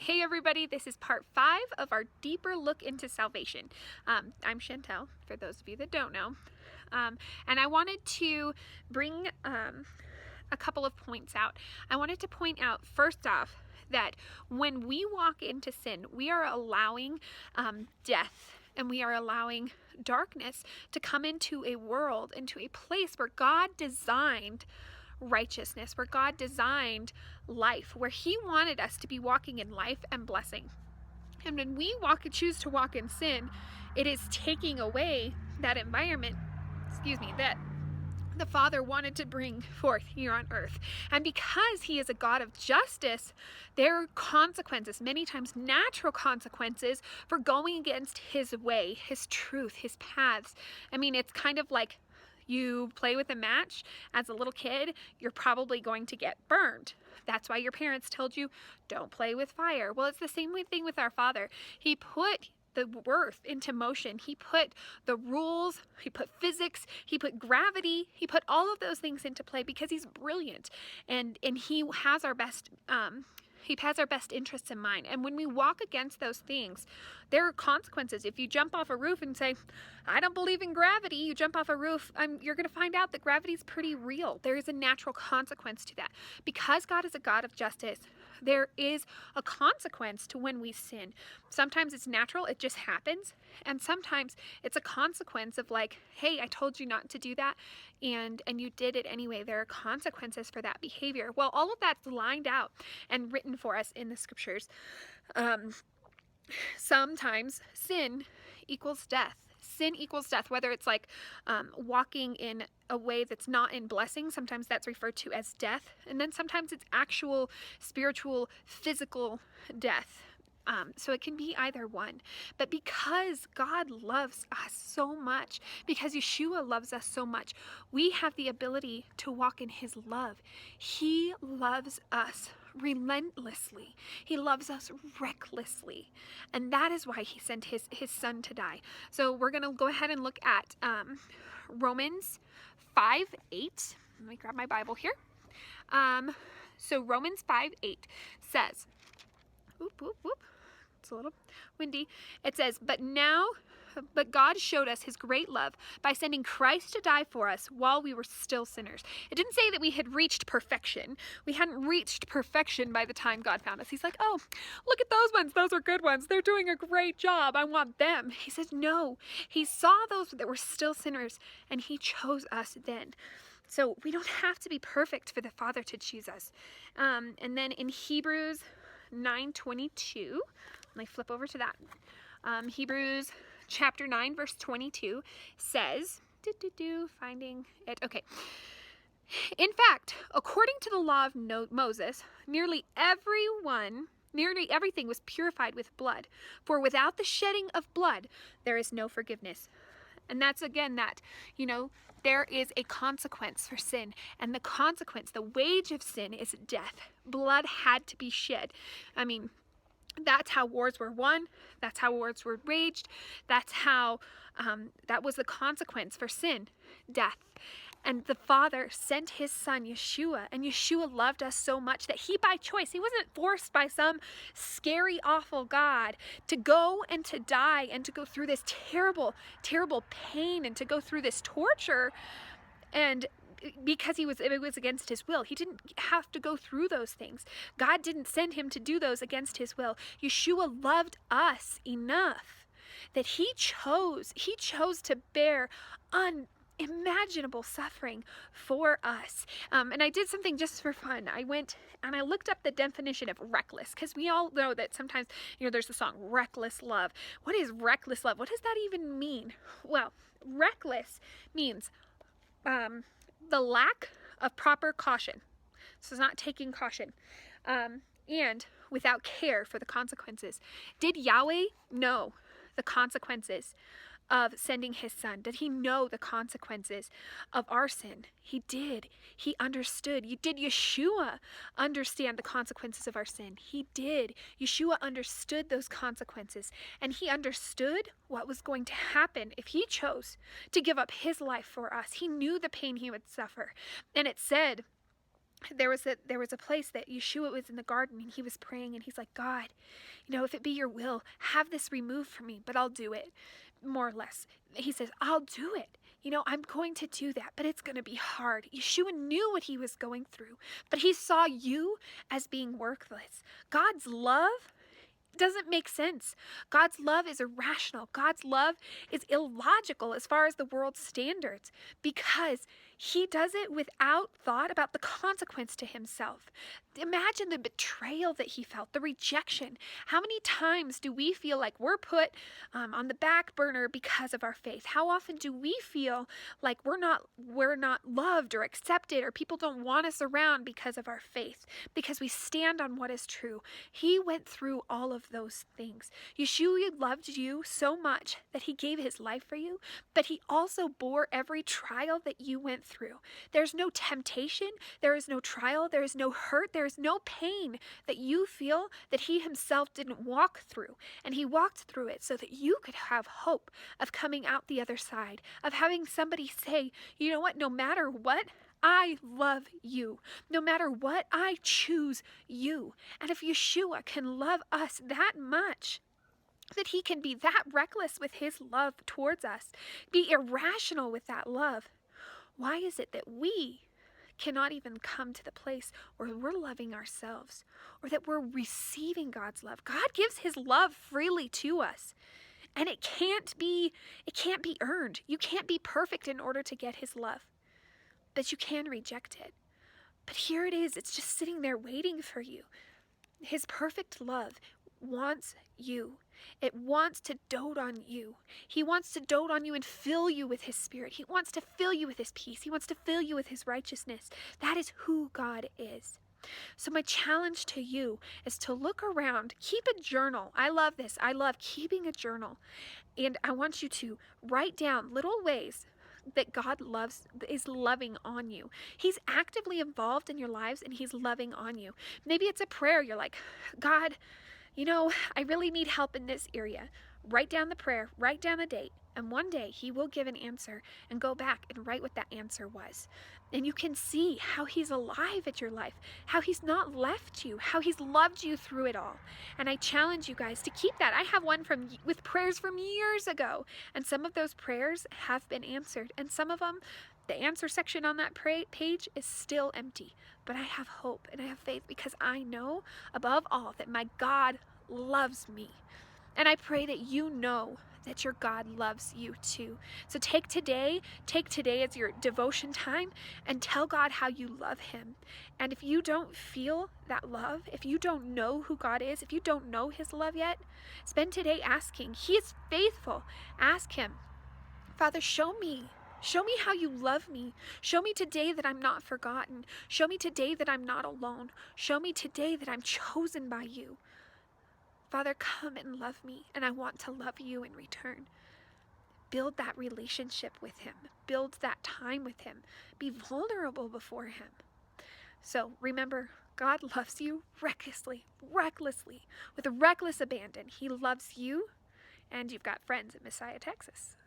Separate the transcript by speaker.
Speaker 1: Hey everybody, this is part 5 of our deeper look into salvation. I'm Chantel, for those of you that don't know. And I wanted to bring a couple of points out. I wanted to point out, first off, that when we walk into sin, we are allowing death and we are allowing darkness to come into a world, into a place where God designed righteousness, where God designed life, where He wanted us to be walking in life and blessing. And when we choose to walk in sin, it is taking away that environment, that the Father wanted to bring forth here on earth. And because He is a God of justice, there are consequences, many times natural consequences, for going against His way, His truth, His paths. I mean, it's kind of like you play with a match as a little kid, you're probably going to get burned. That's why your parents told you, don't play with fire. Well, it's the same thing with our Father. He put the earth into motion. He put the rules, He put physics, He put gravity, He put all of those things into play because He's brilliant, and He has our best interests in mind. And when we walk against those things, there are consequences. If you jump off a roof and say, I don't believe in gravity, you jump off a roof, you're going to find out that gravity is pretty real. There is a natural consequence to that. Because God is a God of justice, there is a consequence to when we sin. Sometimes it's natural, it just happens. And sometimes it's a consequence of like, hey, I told you not to do that, and you did it anyway. There are consequences for that behavior. Well, all of that's lined out and written for us in the scriptures. Sometimes sin equals death. Sin equals death, whether it's like walking in a way that's not in blessing. Sometimes that's referred to as death. And then sometimes it's actual spiritual, physical death. So it can be either one. But because God loves us so much, because Yeshua loves us so much, we have the ability to walk in His love. He loves us relentlessly. He loves us recklessly. And that is why He sent His Son to die. So we're going to go ahead and look at Romans 5:8. Let me grab my Bible here. So Romans 5:8 says, it's a little windy. It says, but God showed us His great love by sending Christ to die for us while we were still sinners. It didn't say that we had reached perfection. We hadn't reached perfection by the time God found us. He's like, oh, look at those ones. Those are good ones. They're doing a great job. I want them. He says, no. He saw those that were still sinners, and He chose us then. So we don't have to be perfect for the Father to choose us. And then in Hebrews 9:22, let me flip over to that. Hebrews chapter 9 verse 22 says, finding it, okay. In fact, according to the law of Moses, nearly everything was purified with blood, for without the shedding of blood, there is no forgiveness. And that's again that, there is a consequence for sin. And the consequence, the wage of sin is death. Blood had to be shed. I mean, that's how wars were won. That's how wars were waged. That's how, that was the consequence for sin, death. And the Father sent His Son, Yeshua, and Yeshua loved us so much that He, by choice, He wasn't forced by some scary, awful God to go and to die and to go through this terrible, terrible pain and to go through this torture. And because it was against His will. He didn't have to go through those things. God didn't send Him to do those against His will. Yeshua loved us enough that He chose to bear unimaginable suffering for us. And I did something just for fun. I went and I looked up the definition of reckless, because we all know that sometimes, there's the song Reckless Love. What is reckless love? What does that even mean? Well, reckless means the lack of proper caution. So it's not taking caution. And without care for the consequences. Did Yahweh know the consequences of sending His Son? Did He know the consequences of our sin? He did. He understood. Did Yeshua understand the consequences of our sin? He did. Yeshua understood those consequences, and He understood what was going to happen if He chose to give up His life for us. He knew the pain He would suffer. And it said there was a place that Yeshua was in the garden, and he was praying, and he's like, God, if it be your will, have this removed from me, but I'll do it, more or less. He says, I'll do it. I'm going to do that, but it's going to be hard. Yeshua knew what he was going through, but he saw you as being worthless. God's love doesn't make sense. God's love is irrational. God's love is illogical as far as the world's standards, because he does it without thought about the consequence to himself. Imagine the betrayal that he felt, the rejection. How many times do we feel like we're put on the back burner because of our faith? How often do we feel like we're not loved or accepted, or people don't want us around because of our faith, because we stand on what is true? He went through all of those things. Yeshua loved you so much that he gave his life for you, but he also bore every trial that you went through. There's no temptation, there is no trial, there is no hurt, there is no pain that you feel that he himself didn't walk through. And he walked through it so that you could have hope of coming out the other side, of having somebody say, you know what, no matter what, I love you. No matter what, I choose you. And if Yeshua can love us that much, that he can be that reckless with his love towards us, be irrational with that love, why is it that we cannot even come to the place where we're loving ourselves, or that we're receiving God's love? God gives his love freely to us, and it can't be earned. You can't be perfect in order to get his love, but you can reject it. But here it is, it's just sitting there waiting for you. His perfect love wants you. It wants to dote on you. He wants to dote on you and fill you with his spirit. He wants to fill you with his peace. He wants to fill you with his righteousness. That is who God is. So my challenge to you is to look around, keep a journal. I love this. I love keeping a journal. And I want you to write down little ways that God is loving on you. He's actively involved in your lives, and he's loving on you. Maybe it's a prayer. You're like, God, I really need help in this area. Write down the prayer, write down the date, and one day he will give an answer, and go back and write what that answer was. And you can see how he's alive at your life, how he's not left you, how he's loved you through it all. And I challenge you guys to keep that. I have one with prayers from years ago, and some of those prayers have been answered, and some of them, the answer section on that page is still empty. But I have hope and I have faith, because I know above all that my God loves me. And I pray that you know that your God loves you too. So take today as your devotion time, and tell God how you love him. And if you don't feel that love, if you don't know who God is, if you don't know his love yet, spend today asking. He is faithful. Ask him, Father, show me how you love me. Show me today that I'm not forgotten. Show me today that I'm not alone. Show me today that I'm chosen by you. Father, come and love me, and I want to love you in return. Build that relationship with him. Build that time with him. Be vulnerable before him. So remember, God loves you recklessly, with a reckless abandon. He loves you, and you've got friends in Messiah, Texas.